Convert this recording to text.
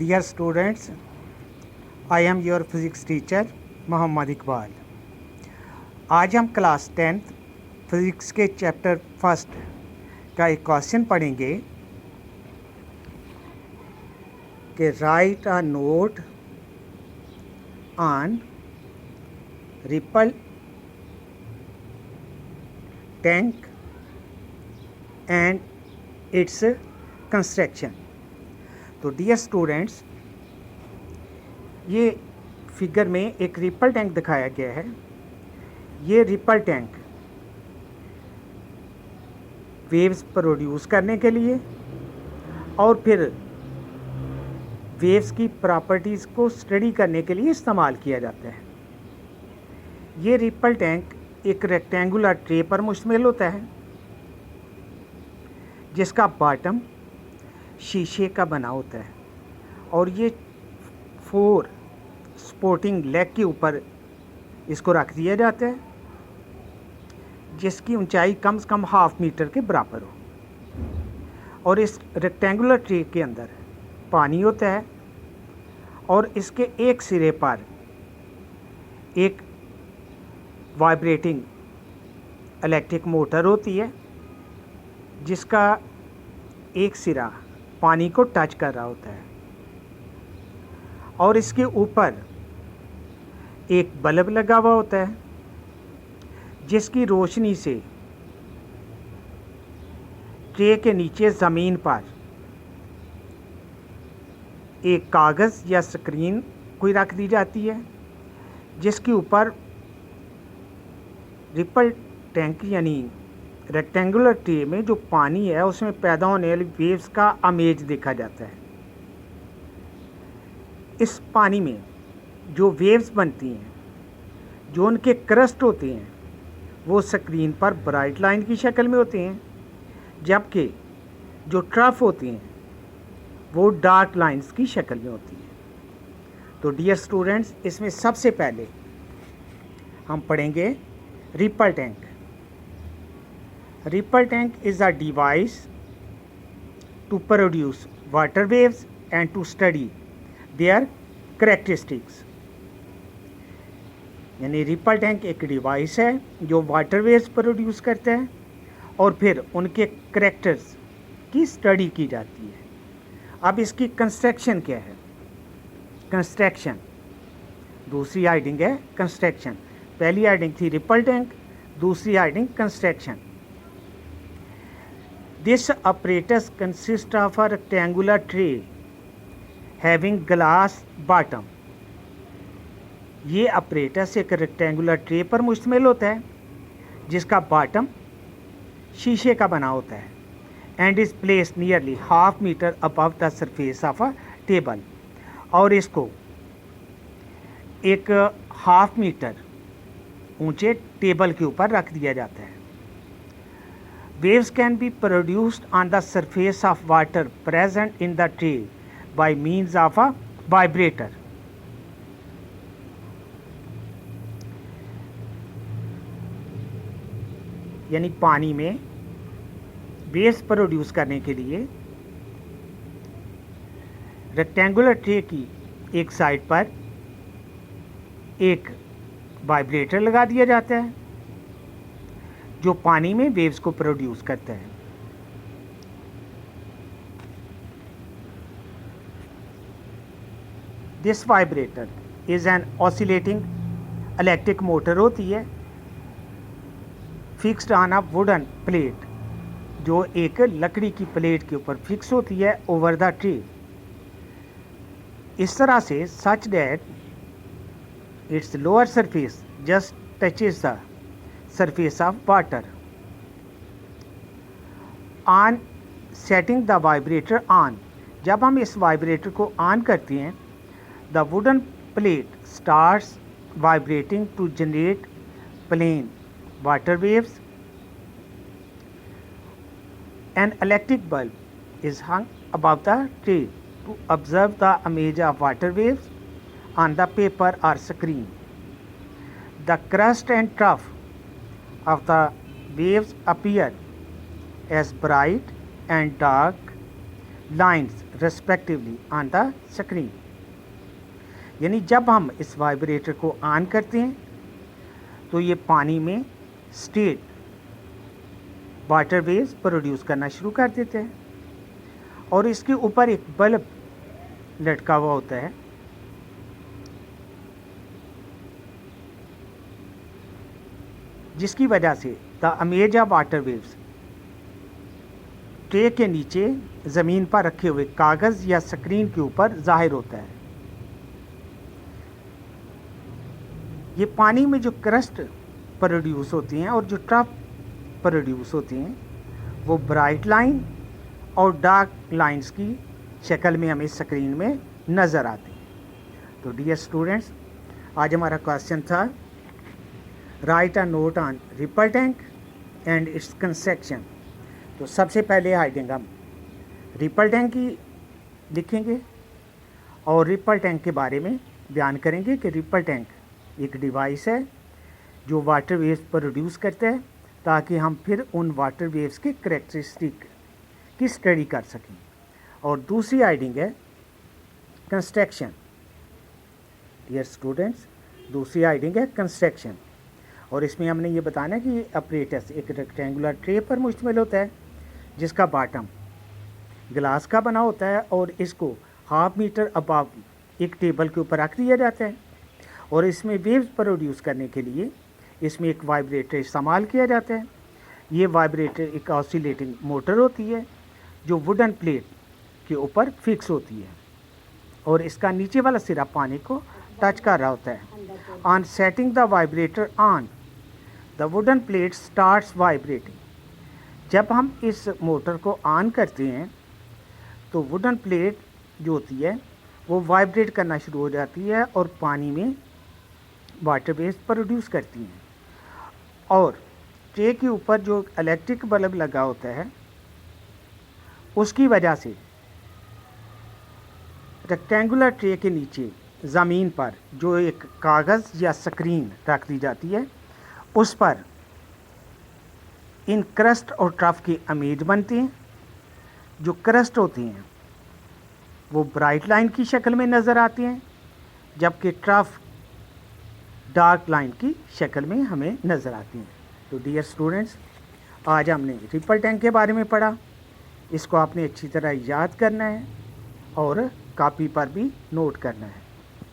Dear students, I am your physics teacher Mohammad Iqbal. आज हम class 10th physics के chapter first का एक क्वेश्चन पढ़ेंगे कि right a note on ripple tank and its construction. तो डियर स्टूडेंट्स, ये फिगर में एक रिपल टैंक दिखाया गया है। ये रिपल टैंक वेव्स प्रोड्यूस करने के लिए और फिर वेव्स की प्रॉपर्टीज़ को स्टडी करने के लिए इस्तेमाल किया जाता है। ये रिपल टैंक एक रेक्टेंगुलर ट्रे पर मुश्तमिल होता है जिसका बॉटम शीशे का बना होता है और ये 4 सपोर्टिंग लेग के ऊपर इसको रख दिया जाता है जिसकी ऊंचाई कम से कम ½ मीटर के बराबर हो। और इस रेक्टेंगुलर ट्रे के अंदर पानी होता है और इसके एक सिरे पर एक वाइब्रेटिंग इलेक्ट्रिक मोटर होती है जिसका एक सिरा पानी को टच कर रहा होता है और इसके ऊपर एक बल्ब लगा हुआ होता है जिसकी रोशनी से ट्रे के नीचे ज़मीन पर एक कागज़ या स्क्रीन कोई रख दी जाती है जिसके ऊपर रिपल टैंक यानी रेक्टेंगुलर ट्रे में जो पानी है उसमें पैदा होने वाली वेव्स का इमेज देखा जाता है। इस पानी में जो वेव्स बनती हैं, जो उनके क्रस्ट होते हैं, वो स्क्रीन पर ब्राइट लाइन की शक्ल में होते हैं, जबकि जो ट्रफ होती हैं वो डार्क लाइंस की शक्ल में होती हैं। तो डियर स्टूडेंट्स, इसमें सबसे पहले हम पढ़ेंगे ripple tank. Ripple tank is a device to produce water waves and to study their characteristics। यानी रिपल टैंक एक डिवाइस है जो वाटर वेव्स प्रोड्यूस करता है और फिर उनके करैक्टर्स की स्टडी की जाती है। अब इसकी कंस्ट्रक्शन क्या है? कंस्ट्रक्शन, दूसरी हेडिंग है कंस्ट्रक्शन। पहली हेडिंग थी रिपल टैंक, दूसरी heading construction. This apparatus consists of a rectangular tray having glass bottom। ये apparatus एक रेक्टेंगुलर ट्रे पर मुश्तमिल होता है जिसका बॉटम शीशे का बना होता है and is place nearly ½ metre above the surface of a table. और इसको एक ½ मीटर ऊंचे टेबल के ऊपर रख दिया जाता है। Waves can be produced on the surface of water present in the tray by means of a vibrator। यानी पानी में वेव्स प्रोड्यूस करने के लिए रेक्टेंगुलर ट्रे की एक साइड पर एक वाइब्रेटर लगा दिया जाता है जो पानी में वेव्स को प्रोड्यूस करता है। This vibrator is an oscillating electric motor होती है fixed on a wooden plate, जो एक लकड़ी की प्लेट के ऊपर फिक्स होती है ओवर द ट्री, इस तरह से such that it's lower surface just touches the surface of water। on setting the vibrator on, जब हम इस वाइब्रेटर को ऑन करते हैं, the wooden plate starts vibrating to generate plain water waves। an electric bulb is hung above the tray to observe the image of water waves on the paper or screen। the crust and trough of the waves appear as bright and dark lines respectively on the screen. यानी जब हम इस vibrator को on करते हैं तो ये पानी में स्टेट वाटर वेव्स प्रोड्यूस करना शुरू कर देते हैं और इसके ऊपर एक बल्ब लटका हुआ होता है जिसकी वजह से the image of water waves tray के नीचे ज़मीन पर रखे हुए कागज़ या स्क्रीन के ऊपर जाहिर होता है। ये पानी में जो क्रस्ट प्रोड्यूस होती हैं और जो ट्रफ प्रोड्यूस होती हैं वो ब्राइट लाइन और डार्क लाइंस की शक्ल में हमें स्क्रीन में नज़र आती हैं। तो डियर स्टूडेंट्स, आज हमारा क्वेश्चन था right a note on ripple tank and its construction. तो सबसे पहले हेडिंग हम रिपल टैंक की लिखेंगे और रिपल टैंक के बारे में बयान करेंगे कि रिपल टैंक एक डिवाइस है जो वाटर वेव्स प्रोड्यूस करता है ताकि हम फिर उन वाटर वेव्स के करैक्टरिस्टिक की स्टडी कर सकें। और दूसरी हेडिंग है कंस्ट्रक्शन। डियर स्टूडेंट्स, दूसरी हेडिंग है कंस्ट्रक्शन और इसमें हमने ये बताना है कि ये अपरेटस एक रेक्टेंगुलर ट्रे पर मुश्तमिल होता है जिसका बॉटम ग्लास का बना होता है और इसको हाफ मीटर अबव एक टेबल के ऊपर रख दिया जाता है और इसमें वेव्स प्रोड्यूस करने के लिए इसमें एक वाइब्रेटर इस्तेमाल किया जाता है। ये वाइब्रेटर एक ऑसिलेटिंग मोटर होती है जो वुडन प्लेट के ऊपर फिक्स होती है और इसका नीचे वाला सिरा पानी को टच कर रहा होता है। On setting the vibrator on the wooden plate starts vibrating. जब हम इस मोटर को ऑन करते हैं तो वुडन प्लेट जो होती है वो वाइब्रेट करना शुरू हो जाती है और पानी में वाटर वेव्स प्रोड्यूस करती हैं और ट्रे के ऊपर जो इलेक्ट्रिक बल्ब लगा होता है उसकी वजह से रेक्टेंगुलर ट्रे के नीचे ज़मीन पर जो एक कागज़ या स्क्रीन रख दी जाती है उस पर इन क्रस्ट और ट्रफ की इमेज बनती हैं। जो क्रस्ट होती हैं वो ब्राइट लाइन की शक्ल में नज़र आती हैं जबकि ट्रफ डार्क लाइन की शक्ल में हमें नज़र आती हैं। तो डियर स्टूडेंट्स, आज हमने रिपल टैंक के बारे में पढ़ा। इसको आपने अच्छी तरह याद करना है और कॉपी पर भी नोट करना है।